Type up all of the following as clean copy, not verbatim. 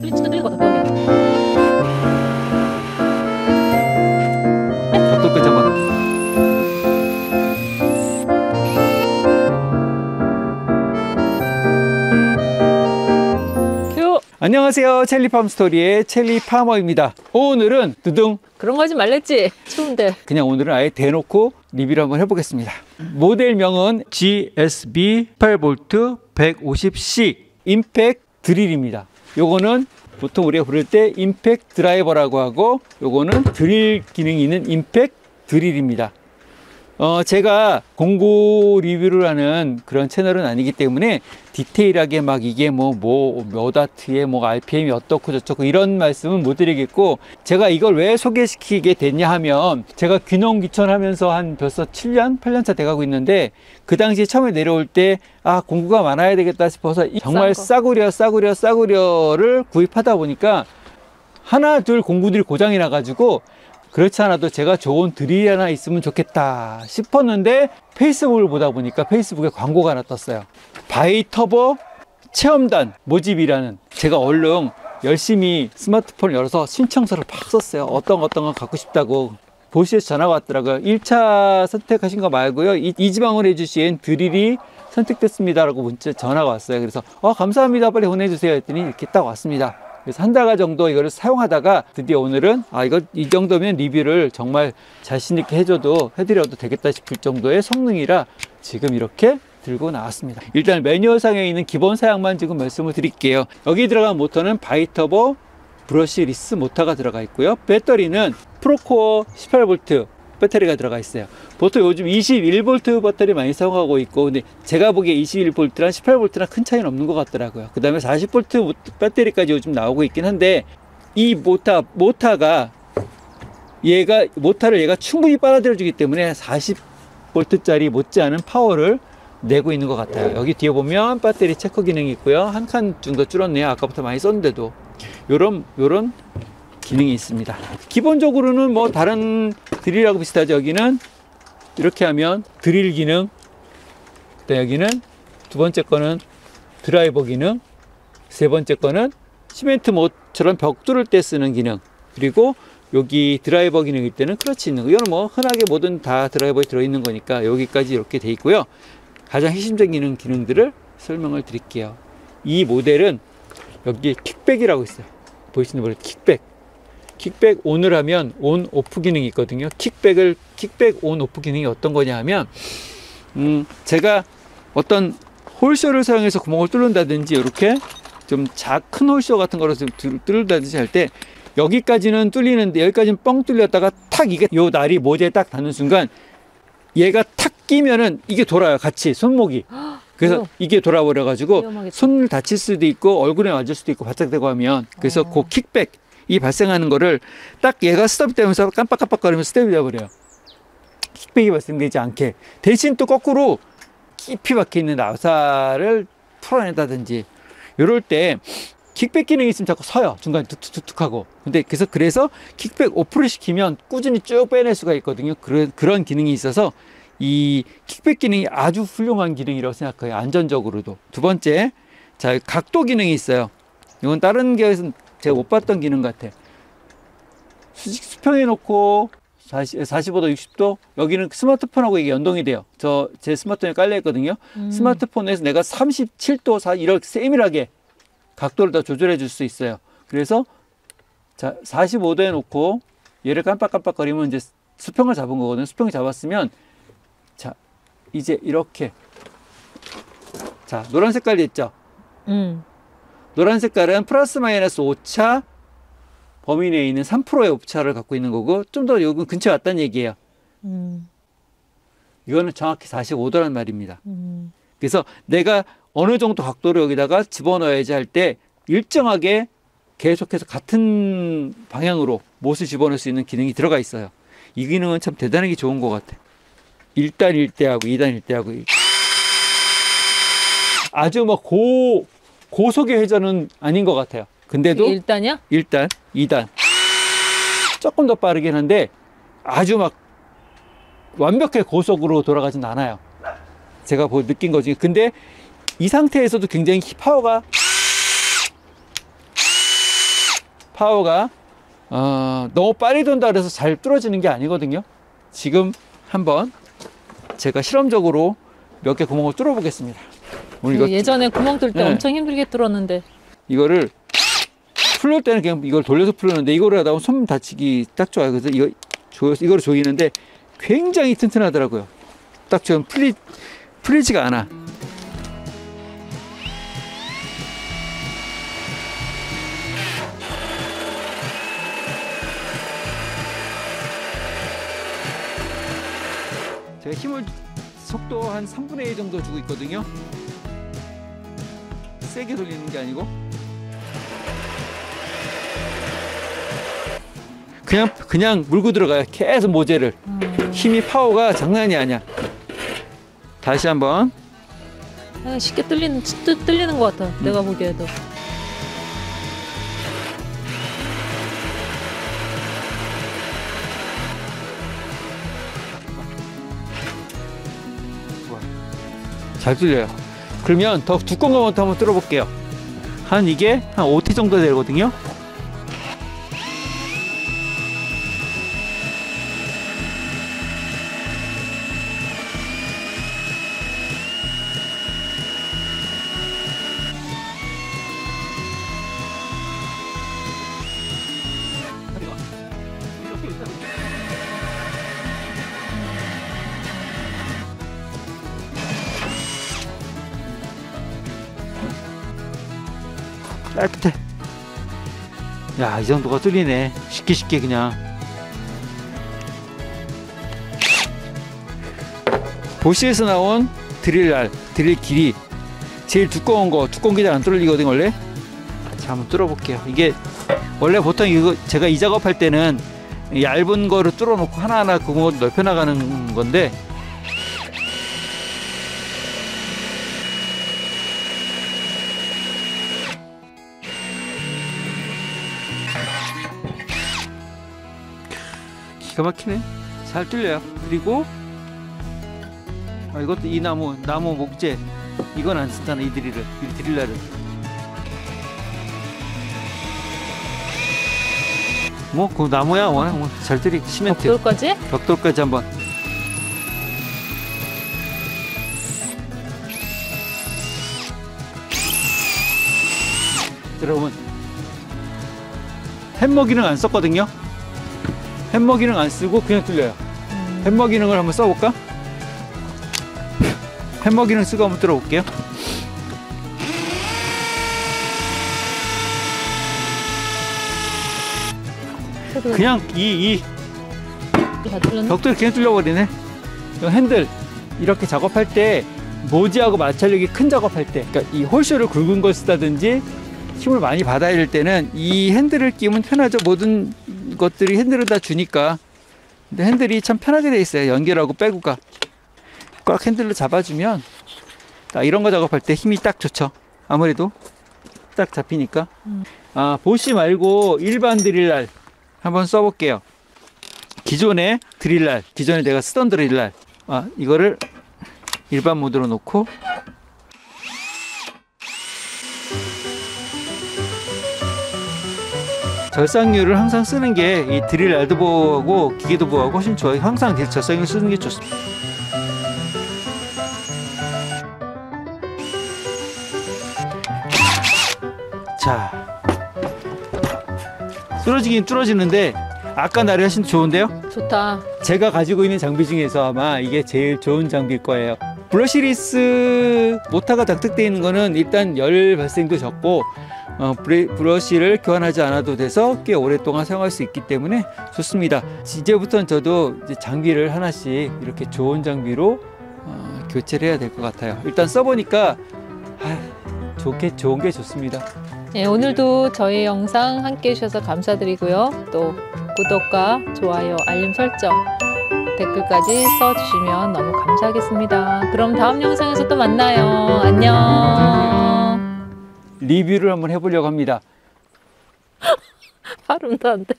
진짜 뚫릴 것 같아, 벽에. 각도 끝 잡아. 큐! 안녕하세요. 첼리팜 스토리의 첼리파머입니다. 오늘은 두둥 그런 거 하지 말랬지? 추운데. 그냥 오늘은 아예 대놓고 리뷰를 한번 해보겠습니다. 모델명은 GSB 18V 150C 임팩 드릴입니다. 요거는 보통 우리가 부를 때 임팩 드라이버라고 하고, 요거는 드릴 기능이 있는 임팩 드릴입니다. 제가 공구 리뷰를 하는 그런 채널은 아니기 때문에 디테일하게 막 이게 몇 와트에 RPM이 어떻고 저쩌고 이런 말씀은 못 드리겠고, 제가 이걸 왜 소개시키게 됐냐 하면, 제가 귀농귀촌하면서 한 벌써 7년, 8년 차 돼가고 있는데, 그 당시에 처음에 내려올 때 공구가 많아야 되겠다 싶어서 정말 싸구려를 구입하다 보니까 하나 둘 공구들이 고장이 나가지고, 그렇지 않아도 제가 좋은 드릴이 하나 있으면 좋겠다 싶었는데, 페이스북을 보다 보니까 페이스북에 광고가 하나 떴어요. 바이터보 체험단 모집이라는. 제가 얼른 열심히 스마트폰을 열어서 신청서를 막 썼어요. 어떤 거 갖고 싶다고. 보시에서 전화가 왔더라고요. 1차 선택하신 거 말고요, 이 지방을 해주신 드릴이 선택됐습니다 라고 전화가 왔어요. 그래서 감사합니다, 빨리 보내주세요 했더니 이렇게 딱 왔습니다. 그래서 한 달 정도 이거를 사용하다가 드디어 오늘은 이 정도면 리뷰를 정말 자신 있게 해드려도 되겠다 싶을 정도의 성능이라 지금 이렇게 들고 나왔습니다. 일단 매뉴얼상에 있는 기본 사양만 지금 말씀을 드릴게요. 여기 들어간 모터는 바이터보 브러시리스 모터가 들어가 있고요. 배터리는 프로코어 18V 배터리가 들어가 있어요. 보통 요즘 21V 배터리 많이 사용하고 있고, 근데 제가 보기에 21V랑 18V랑 큰 차이는 없는 것 같더라고요. 그 다음에 40V 배터리까지 요즘 나오고 있긴 한데, 이 모터를 얘가 충분히 빨아들여 주기 때문에 40V짜리 못지않은 파워를 내고 있는 것 같아요. 여기 뒤에 보면 배터리 체크 기능이 있고요. 한 칸 정도 줄었네요. 아까부터 많이 썼는데도 요런 기능이 있습니다. 기본적으로는 다른 드릴하고 비슷하죠. 여기는 이렇게 하면 드릴 기능, 여기는 두 번째 거는 드라이버 기능, 세 번째 거는 시멘트 못처럼 벽 뚫을 때 쓰는 기능, 그리고 여기 드라이버 기능일 때는 클러치 있는 거. 이거는 흔하게 뭐든 다 드라이버에 들어있는 거니까 여기까지 이렇게 돼 있고요. 가장 핵심적인 기능들을 설명을 드릴게요. 이 모델은 여기에 킥백이라고 있어요. 보이시는 모델 킥백 온을 하면 온 오프 기능이 있거든요. 킥백 온 오프 기능이 어떤 거냐 하면, 제가 어떤 홀쇼를 사용해서 구멍을 뚫는다든지, 이렇게 좀 큰 홀쇼 같은 거로 뚫는다든지 할 때, 여기까지는 뚫리는데 여기까지는 뻥 뚫렸다가 요 날이 모재에 딱 닿는 순간 얘가 탁 끼면은 이게 돌아요. 같이 손목이. 그래서 이게 돌아버려 가지고 손을 다칠 수도 있고 얼굴에 맞을 수도 있고 바짝 대고 하면, 그래서 그 킥백이 발생하는 거를 딱 얘가 스톱이 되면서 깜빡깜빡거리면서 스톱이 되어버려요. 킥백이 발생되지 않게. 대신 또 거꾸로 깊이 박혀있는 나사를 풀어낸다든지, 이럴 때 킥백 기능이 있으면 자꾸 서요. 중간에 툭툭툭 하고. 그래서 킥백 오프를 시키면 꾸준히 쭉 빼낼 수가 있거든요. 그런 기능이 있어서 이 킥백 기능이 아주 훌륭한 기능이라고 생각해요. 안전적으로도. 두 번째, 각도 기능이 있어요. 이건 다른 계열에서는 제가 못 봤던 기능 같아. 수평해 놓고 45도, 60도, 여기는 스마트폰하고 이게 연동이 돼요. 제 스마트폰에 깔려 있거든요. 스마트폰에서 내가 37도, 이렇게 세밀하게 각도를 더 조절해 줄 수 있어요. 그래서 45도에 놓고 얘를 깜빡깜빡거리면 이제 수평을 잡은 거거든요. 수평을 잡았으면 이제 이렇게 노란 색깔이 있죠. 노란 색깔은 플러스 마이너스 오차 범위 내에 있는 3%의 오차를 갖고 있는 거고, 좀 더 여기 근처에 왔다는 얘기예요. 이거는 정확히 45도란 말입니다. 그래서 내가 어느 정도 각도로 여기다가 집어넣어야지 할 때 일정하게 계속해서 같은 방향으로 못을 집어넣을 수 있는 기능이 들어가 있어요. 이 기능은 참 대단하게 좋은 것 같아. 1단 1대하고 2단 1대하고 아주 고속의 회전은 아닌 것 같아요. 근데도 1단이야? 1단, 2단 조금 더 빠르긴 한데 아주 완벽하게 고속으로 돌아가진 않아요. 제가 느낀 거지. 근데 이 상태에서도 굉장히 파워가 파워가 너무 빨리 돈다 그래서 잘 뚫어지는 게 아니거든요. 지금 한번 제가 실험적으로 몇 개 구멍을 뚫어 보겠습니다. 오늘 이거 예전에 구멍 뚫 때 네. 엄청 힘들게 뚫었는데. 이거를 풀릴 때는 그냥 이걸 돌려서 풀었는데 이거를 하다 보면 손 다치기 딱 좋아요. 그래서 이거를 조이는데 굉장히 튼튼하더라고요. 딱 좀 풀리지가 않아. 제가 힘을 속도 한 3분의 1 정도 주고 있거든요. 세게 돌리는 게 아니고 그냥 물고 들어가요. 계속 모재를. 힘이 파워가 장난이 아니야. 다시 한번. 쉽게 뚫리는 것 같아. 내가 보기에도. 잘 뚫려요. 그러면 더 두꺼운 거부터 한번 뚫어볼게요. 이게 한 5T 정도 되거든요. 깨끗해. 야, 이 정도가 뚫리네. 쉽게 그냥. 보시에서 나온 드릴 길이 제일 두꺼운 게 잘 안 뚫리거든 원래. 자, 한번 뚫어볼게요. 이게 원래 보통 이거 제가 이 작업할 때는 얇은 거를 뚫어놓고 하나하나 구멍을 넓혀 나가는 건데, 기가 막히네. 잘 뚫려요. 그리고 이것도 이 나무 목재 이건 안 쓰잖아. 이 드릴러를 뭐 그 나무야 뭐 잘 뚫리. 시멘트 벽돌까지 한번. 여러분, 햄머 기능 안 썼거든요. 햄머 기능 안 쓰고 그냥 뚫려요. 햄머 기능을 한번 써볼까? 햄머 기능 쓰고 한번 뚫어볼게요. 그냥 이 벽돌 그냥 뚫려버리네. 핸들 이렇게 작업할 때 모지하고 마찰력이 큰 작업할 때, 그러니까 이 홀쇼를 굵은 걸 쓰다든지 힘을 많이 받아야 될 때는 이 핸들을 끼면 편하죠. 모든 것들이 핸들을 다 주니까. 근데 핸들이 참 편하게 돼 있어요. 연결하고 빼고가 꽉 핸들로 잡아주면 이런 거 작업할 때 힘이 딱 좋죠. 아무래도 딱 잡히니까. 보시 말고 일반 드릴날 한번 써볼게요. 기존에 내가 쓰던 드릴날 이거를 일반 모드로 놓고 절삭률을 항상 쓰는 게 이 드릴날도 보호하고 기계도 보호하고 훨씬 좋아요. 항상 절삭률 쓰는 게 좋습니다. 자, 뚫어지긴 뚫어지는데 아까 날이 훨씬 좋은데요? 좋다. 제가 가지고 있는 장비 중에서 아마 이게 제일 좋은 장비일 거예요. 브러시리스 모터가 닥득되어 있는 거는 일단 열 발생도 적고 브러쉬를 교환하지 않아도 돼서 꽤 오랫동안 사용할 수 있기 때문에 좋습니다. 이제부터는 저도 이제 장비를 하나씩 이렇게 좋은 장비로 교체를 해야 될 것 같아요. 일단 써보니까 좋은 게 좋습니다. 네, 오늘도 저희 영상 함께 해주셔서 감사드리고요. 또 구독과 좋아요, 알림 설정, 댓글까지 써주시면 너무 감사하겠습니다. 그럼 다음 영상에서 또 만나요. 안녕. 리뷰를 한번 해보려고 합니다. 발음도 안 돼.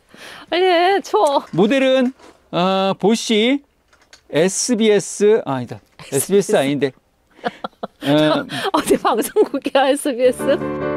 빨리 해, 쳐. 모델은 보쉬 SBS 아니다. SBS 아닌데 어디 방송국이야, SBS?